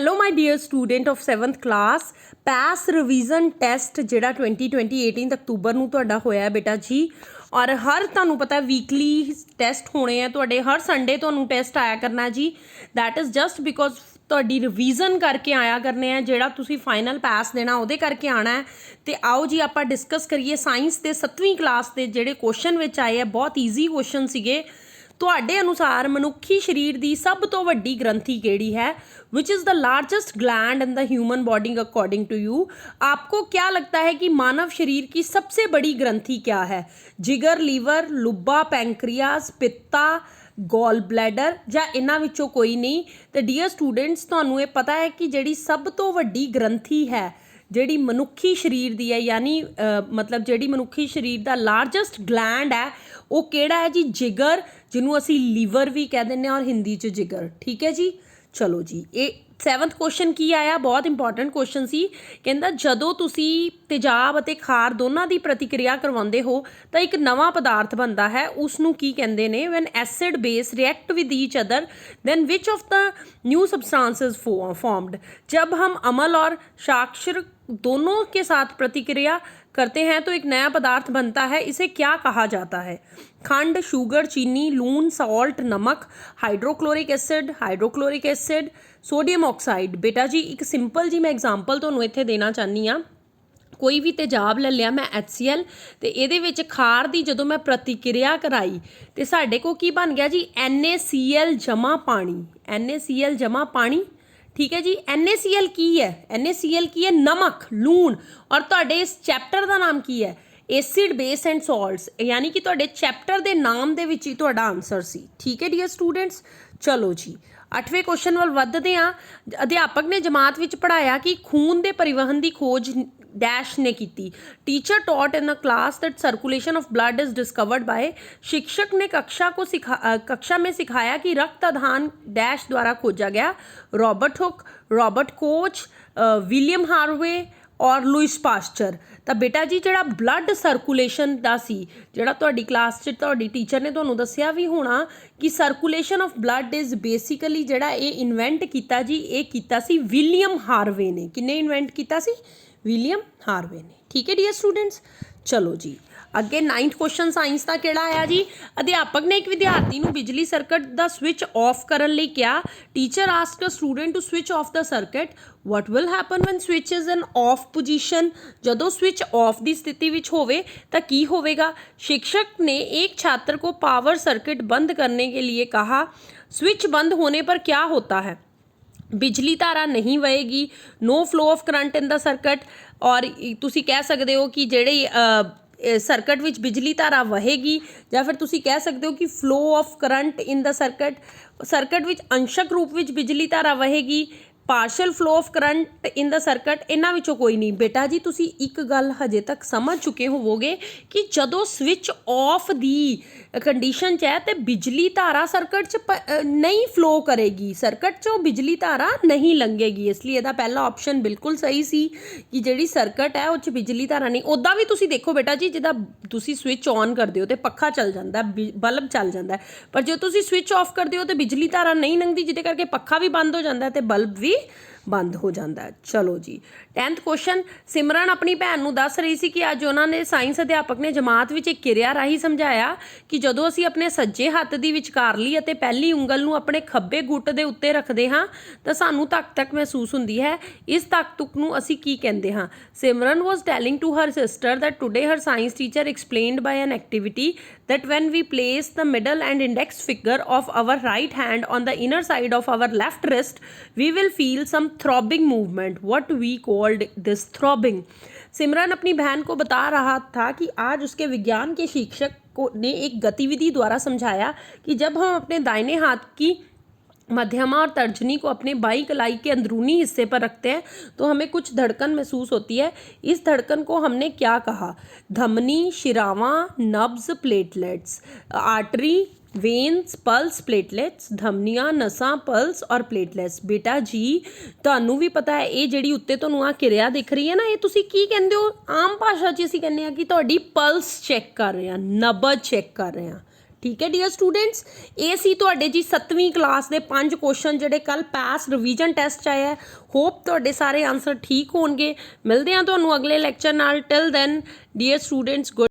Hello my dear student of 7th class पैस revision test ਜਿਹੜਾ 2018 October ਨੂੰ ਤੁਹਾਡਾ ਹੋਇਆ ਬੇਟਾ ਜੀ ਔਰ ਹਰ ਤੁਹਾਨੂੰ ਪਤਾ ਵੀਕਲੀ ਟੈਸਟ ਹੋਣੇ ਆ ਤੁਹਾਡੇ ਹਰ ਸੰਡੇ ਤੁਹਾਨੂੰ ਟੈਸਟ ਆਇਆ ਕਰਨਾ ਜੀ ਦੈਟ ਇਜ਼ ਜਸਟ ਬਿਕੋਜ਼ ਤੁਹਾਡੀ ਰਿਵੀਜ਼ਨ ਕਰਕੇ ਆਇਆ ਕਰਨੇ ਆ ਜਿਹੜਾ ਤੁਸੀਂ ਫਾਈਨਲ ਪਾਸ ਦੇਣਾ ਉਹਦੇ ਕਰਕੇ ਆਣਾ ਹੈ ਤੇ ਆਓ ਜੀ ਆਪਾਂ ਡਿਸਕਸ ਕਰੀਏ ਸਾਇੰਸ ਦੇ 7ਵੀਂ ਕਲਾਸ ਦੇ ਜਿਹੜੇ ਕੁਐਸਚਨ ਵਿੱਚ ਆਏ ਆ ਬਹੁਤ ਈਜ਼ੀ ਕੁਐਸਚਨ ਸੀਗੇ ਤੁਹਾਡੇ ਅਨੁਸਾਰ ਮਨੁੱਖੀ ਸਰੀਰ ਦੀ ਸਭ ਤੋਂ ਵੱਡੀ ਗ੍ਰੰਥੀ ਕਿਹੜੀ है which is the largest gland in the human body according to you आपको क्या लगता है कि मानव शरीर की सबसे बड़ी ग्रंथि क्या है जिगर लीवर लुब्बा पैंक्रियाज पित्ता गॉल ब्लैडर ਜਾਂ ਇਹਨਾਂ ਵਿੱਚੋਂ ਕੋਈ ਨਹੀਂ ਤੇ ਡੀਅਰ ਸਟੂਡੈਂਟਸ ਤੁਹਾਨੂੰ ਇਹ ਪਤਾ ਹੈ ਕਿ ਜਿਹੜੀ ਸਭ ਤੋਂ ਵੱਡੀ ਗ੍ਰੰਥੀ ਹੈ ਜਿਹੜੀ ਮਨੁੱਖੀ ਸਰੀਰ ਦੀ ਹੈ ਯਾਨੀ ਮਤਲਬ ਜਿਹੜੀ ਮਨੁੱਖੀ ਸਰੀਰ ਦਾ ਲਾਰਜੈਸਟ ਗਲੈਂਡ ਹੈ ਉਹ ਕਿਹੜਾ ਹੈ ਜੀ ਜਿਗਰ ਜਿਹਨੂੰ ਅਸੀਂ ਲੀਵਰ ਵੀ ਕਹਿ ਦਿੰਦੇ ਹਾਂ ਔਰ ਹਿੰਦੀ 'ਚ ਜਿਗਰ ਠੀਕ ਹੈ ਜੀ ਚਲੋ ਜੀ ਇਹ 7th ਕੁਐਸਚਨ ਕੀ ਆਇਆ ਬਹੁਤ ਇੰਪੋਰਟੈਂਟ ਕੁਐਸਚਨ ਸੀ ਕਹਿੰਦਾ ਜਦੋਂ ਤੁਸੀਂ ਤੇਜ਼ਾਬ ਅਤੇ ਖਾਰ ਦੋਨਾਂ ਦੀ ਪ੍ਰਤੀਕਿਰਿਆ ਕਰਵਾਉਂਦੇ ਹੋ ਤਾਂ ਇੱਕ ਨਵਾਂ ਪਦਾਰਥ ਬਣਦਾ ਹੈ ਉਸ ਨੂੰ ਕੀ ਕਹਿੰਦੇ ਨੇ when acid base react with each other then which of the new substances formed जब हम अम्ल और साक्षर दोनों के साथ प्रतिक्रिया करते हैं तो एक नया पदार्थ बनता है इसे क्या कहा जाता है खंड शुगर चीनी लून सॉल्ट नमक हाइड्रोक्लोरिक एसिड सोडियम ऑक्साइड बेटा जी एक सिंपल जी मैं एग्जाम्पल तुहानूं इत्थे देना चाहनी हाँ कोई भी तेजाब ले लिया मैं HCl तो ये खार की जो मैं प्रतिक्रिया कराई तो साढ़े को की बन गया जी NaCl जमा पानी NaCl जमा पानी ठीक है जी NaCl की है NaCl की है नमक लूण और तुहाडे इस चैप्टर का नाम की है एसिड बेस एंड सॉल्ट्स यानी कि तुहाडे चैप्टर के नाम दे विच ही तुहाडा आंसर सी ठीक है डियर स्टूडेंट्स चलो जी 8वें क्वेश्चन ਵੱਲ ਵੱਧਦੇ ਹਾਂ ਅਧਿਆਪਕ ਨੇ ਜਮਾਤ ਵਿੱਚ ਪੜ੍ਹਾਇਆ ਕਿ ਖੂਨ ਦੇ ਪਰਿਵਹਨ ਦੀ ਖੋਜ डैश ने की teacher taught in a class that circulation of blood is discovered by शिक्षक ने कक्षा में सिखाया कि रक्त आधान डैश द्वारा खोजा गया Robert Hooke Robert Koch William Harvey और लुइस पास्चर तो बेटा जी जो ब्लड सर्कुलेशन का सी जो तुहाडी क्लास च तुहाडी टीचर ने तुहानूं दस्सिया भी होना कि circulation of blood is basically जिहड़ा ये इन्वेंट किया जी ये किया सी विलियम हार्वे ने किन्ने इन्वेंट किया सी विलियम हार्वे ने ठीक है डियर स्टूडेंट्स चलो जी अगे 9th क्वेश्चन साइंस का किहड़ा आया जी अध्यापक ने एक विद्यार्थी नूं बिजली सर्किट का स्विच ऑफ करने लई कहा teacher asked a student to switch off the circuit what will happen when switch is in off position जदों स्विच ऑफ की स्थिति विच होवे तां की होवेगा शिक्षक ने एक छात्र को पावर सर्किट बंद करने के लिए कहा स्विच बंद होने पर क्या होता है बिजली धारा नहीं वहेगी no flow of current in the circuit और तुसी कह सकते हो कि जेड़े सर्किट विच बिजली धारा वहेगी या फिर तुसी कह सकते हो कि flow of current in the circuit विच अंशक रूप विच बिजली धारा वहेगी partial flow of current in the circuit इन्हां विचों कोई नहीं बेटा जी तुसी एक गल हजे तक समझ चुके होवोगे कि जदों स्विच ऑफ दी कंडीशन च है तो बिजली धारा सर्किट च नहीं फ्लो करेगी सर्किट चों बिजली धारा नहीं लंघेगी इसलिए इहदा पहला ऑप्शन बिल्कुल सही सी कि जिहड़ी सर्किट है उह च बिजली धारा नहीं उदा भी तुसी देखो बेटा जी जिदा तुसी स्विच ऑन करदे हो तो पक्खा चल जाता बल्ब चल जाता है पर जो तुसी स्विच ऑफ करदे हो तो बिजली धारा नहीं लंघदी जिहदे करके पक्खा भी बंद हो जाता है तो बल्ब भी बंद हो जाता है चलो जी 10th क्वेश्चन सिमरन अपनी भैन नूं दस रही सी कि अज उन्होंने साइंस अध्यापक ने जमात विच एक किरिया राही समझाया कि जदों असीं अपने सज्जे हत्थ दी विचकारली अते पहली उंगल नूं अपने खब्बे गुੱਟ ਦੇ ਉੱਤੇ ਰੱਖਦੇ ਹਾਂ ਤਾਂ ਸਾਨੂੰ ਧਕ महसूस ਹੁੰਦੀ है इस ਧਕ ਨੂੰ ਅਸੀਂ ਕੀ ਕਹਿੰਦੇ ਹਾਂ सिमरन was telling to her sister that today her science teacher explained by an activity that when we place the middle and index finger of our right hand on the inner side of our left wrist we will feel some throbbing movement what we called this throbbing Simran अपनी बहन को बता रहा था कि आज उसके विज्ञान के शिक्षक को ने एक गतिविधि द्वारा समझाया कि जब हम अपने दाहिने हाथ की मध्यमा और तर्जनी को अपने बाई कलाई के अंदरूनी हिस्से पर रखते हैं तो हमें कुछ धड़कन महसूस होती है इस धड़कन को हमने क्या कहा धमनी शिरावां नब्ज platelets artery veins pulse platelets धमनियां नसां पल्स और प्लेटलेट्स बेटा जी ਤੁਹਾਨੂੰ ਵੀ ਪਤਾ ਹੈ ਇਹ ਜਿਹੜੀ ਉੱਤੇ ਤੁਹਾਨੂੰ ਆ ਕਿਰਿਆ ਦਿਖ ਰਹੀ ਹੈ ਨਾ ਇਹ ਤੁਸੀਂ ਕੀ ਕਹਿੰਦੇ ਹੋ ਆਮ ਭਾਸ਼ਾ 'ਚ ਅਸੀਂ ਕਹਿੰਦੇ ਆ ਕਿ ਤੁਹਾਡੀ ਪਲਸ ਚੈੱਕ ਕਰ ਰਹੇ ਆ ਨਬਜ਼ ਚੈੱਕ ਕਰ ਰਹੇ ਆ ਠੀਕ ਹੈ ਡੀਅਰ ਸਟੂਡੈਂਟਸ, ਇਹ ਸੀ ਤੁਹਾਡੇ ਜੀ 7ਵੀਂ ਕਲਾਸ ਦੇ 5 ਕੁਐਸਚਨ ਜਿਹੜੇ ਕੱਲ ਪਾਸ ਰਿਵੀਜ਼ਨ ਟੈਸਟ 'ਚ ਆਏ ਹੈ। ਹੋਪ ਤੁਹਾਡੇ ਸਾਰੇ ਆਨਸਰ ਠੀਕ ਹੋਣਗੇ। ਮਿਲਦੇ ਹਾਂ ਤੁਹਾਨੂੰ ਅਗਲੇ ਲੈਕਚਰ ਨਾਲ। Till then dear students, good